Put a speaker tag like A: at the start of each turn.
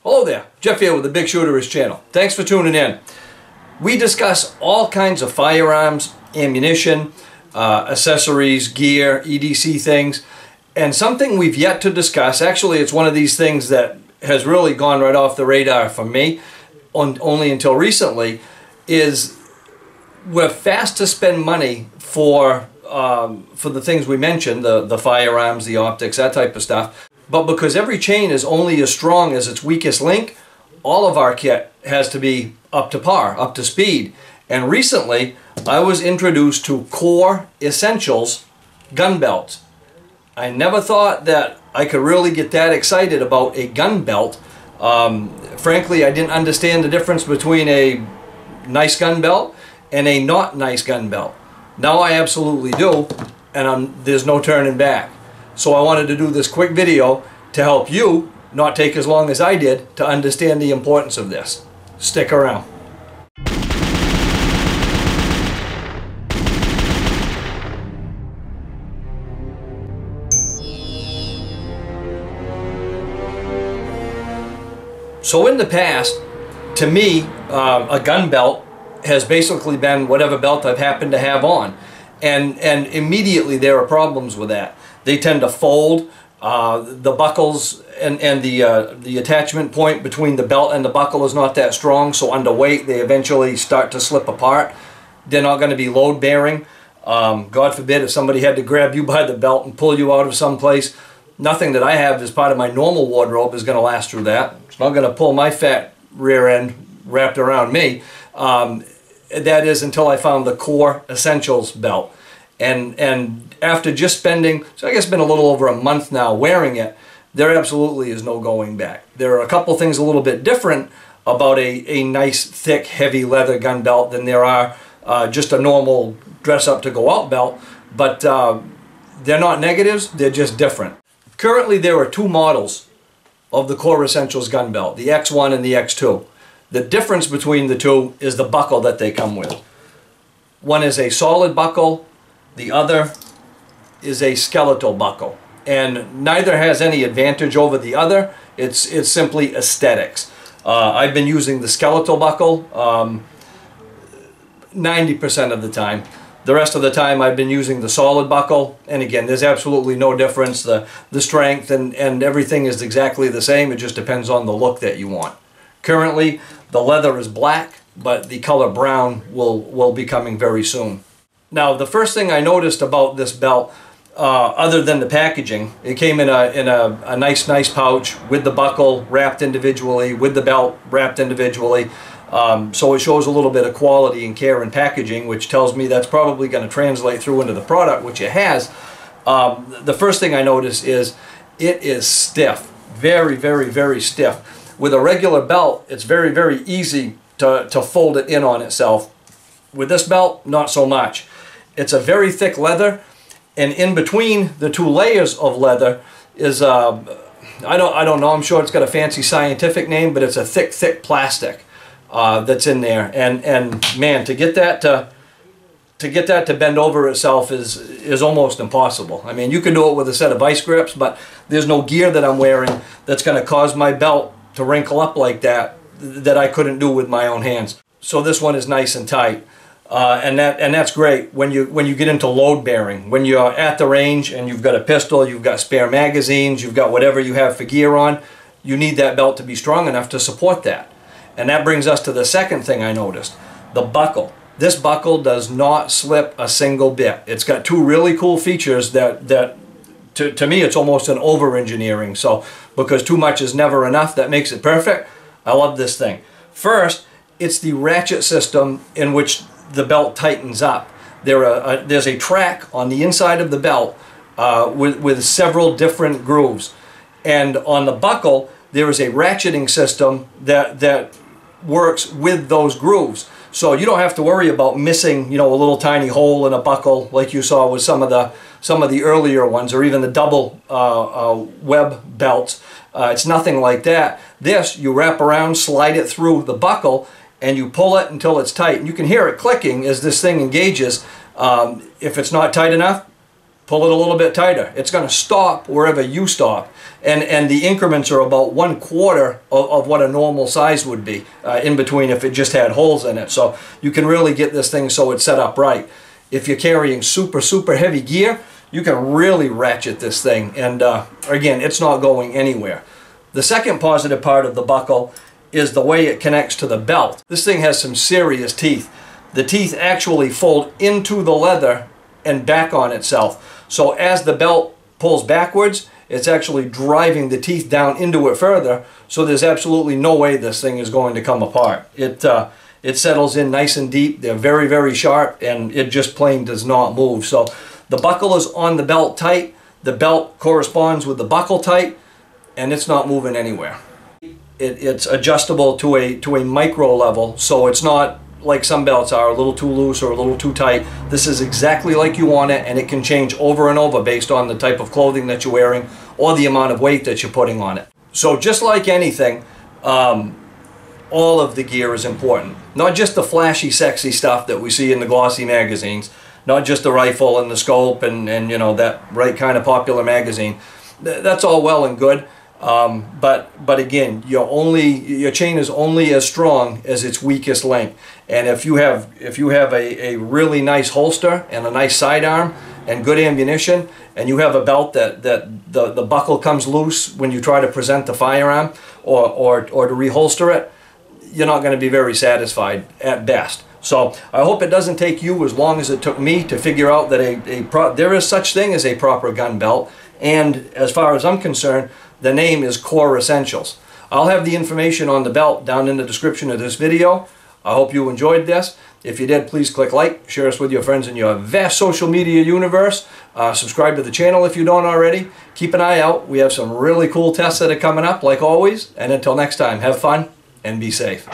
A: Hello there, Jeff here with the Bigshooterist channel. Thanks for tuning in. We discuss all kinds of firearms, ammunition, accessories, gear, EDC things, and something we've yet to discuss, actually it's one of these things that has really gone right off the radar for me, only until recently, is we're fast to spend money for the things we mentioned, the firearms, the optics, that type of stuff. But because every chain is only as strong as its weakest link, all of our kit has to be up to par, up to speed. And recently, I was introduced to Core Essentials gun belts. I never thought that I could really get that excited about a gun belt. Frankly, I didn't understand the difference between a nice gun belt and a not nice gun belt. Now I absolutely do, and there's no turning back. So I wanted to do this quick video to help you not take as long as I did to understand the importance of this. Stick around. So in the past, to me, a gun belt has basically been whatever belt I've happened to have on. And immediately there are problems with that. They tend to fold. The buckles and the attachment point between the belt and the buckle is not that strong, so under weight they eventually start to slip apart. They're not going to be load bearing. God forbid if somebody had to grab you by the belt and pull you out of some place. Nothing that I have as part of my normal wardrobe is going to last through that. It's not going to pull my fat rear end wrapped around me. That is until I found the Core Essentials belt. And after just spending, so I guess it's been a little over a month now wearing it, there absolutely is no going back. There are a couple things a little bit different about a nice, thick, heavy leather gun belt than there are just a normal dress-up to go out belt, but they're not negatives, they're just different. Currently there are two models of the Core Essentials gun belt, the X1 and the X2. The difference between the two is the buckle that they come with. One is a solid buckle, the other is a skeletal buckle, and neither has any advantage over the other. It's simply aesthetics. I've been using the skeletal buckle 90% of the time. The rest of the time I've been using the solid buckle, and again there's absolutely no difference. The strength and everything is exactly the same. It just depends on the look that you want. Currently the leather is black, but the color brown will be coming very soon. Now, the first thing I noticed about this belt, other than the packaging, it came in a nice pouch with the buckle wrapped individually, with the belt wrapped individually. So it shows a little bit of quality and care in packaging, which tells me that's probably going to translate through into the product, which it has. The first thing I notice is it is stiff, very stiff. With a regular belt, it's very easy to fold it in on itself. With this belt, not so much. It's a very thick leather, and in between the two layers of leather is I don't know, I'm sure it's got a fancy scientific name, but it's a thick plastic that's in there, and man, to get that to bend over itself is almost impossible. I mean, you can do it with a set of vice grips, but there's no gear that I'm wearing that's going to cause my belt to wrinkle up like that I couldn't do with my own hands. So this one is nice and tight. And that's great when you get into load bearing. When you're at the range and you've got a pistol, you've got spare magazines, you've got whatever you have for gear on, you need that belt to be strong enough to support that. And that brings us to the second thing I noticed, the buckle. This buckle does not slip a single bit. It's got two really cool features that to me it's almost an over-engineering. So because too much is never enough, that makes it perfect. I love this thing. First, it's the ratchet system in which the belt tightens up. There's a track on the inside of the belt with several different grooves, and on the buckle there is a ratcheting system that works with those grooves. So you don't have to worry about missing, a little tiny hole in a buckle like you saw with some of the earlier ones, or even the double web belts. It's nothing like that. This, you wrap around, slide it through the buckle, and you pull it until it's tight. And you can hear it clicking as this thing engages. If it's not tight enough, pull it a little bit tighter. It's going to stop wherever you stop. And the increments are about 1/4 of what a normal size would be in between if it just had holes in it. So you can really get this thing so it's set up right. If you're carrying super heavy gear, you can really ratchet this thing. And again, it's not going anywhere. The second positive part of the buckle is the way it connects to the belt. This thing has some serious teeth. The teeth actually fold into the leather and back on itself. So as the belt pulls backwards, it's actually driving the teeth down into it further, so there's absolutely no way this thing is going to come apart. It settles in nice and deep. They're very sharp, and it just plain does not move. So the buckle is on the belt tight, the belt corresponds with the buckle tight, and it's not moving anywhere. It's adjustable to a micro level, so it's not like some belts are, a little too loose or a little too tight. This is exactly like you want it, and it can change over and over based on the type of clothing that you're wearing or the amount of weight that you're putting on it. So just like anything, all of the gear is important. Not just the flashy, sexy stuff that we see in the glossy magazines, not just the rifle and the scope and you know, that right kind of popular magazine. That's all well and good. But again, your chain is only as strong as its weakest link. And if you have a really nice holster and a nice sidearm and good ammunition, and you have a belt that the buckle comes loose when you try to present the firearm or to reholster it, you're not going to be very satisfied at best. So I hope it doesn't take you as long as it took me to figure out that there is such thing as a proper gun belt. And as far as I'm concerned, the name is Core Essentials. I'll have the information on the belt down in the description of this video. I hope you enjoyed this. If you did, please click like, share us with your friends in your vast social media universe. Subscribe to the channel if you don't already. Keep an eye out. We have some really cool tests that are coming up, like always. And until next time, have fun and be safe.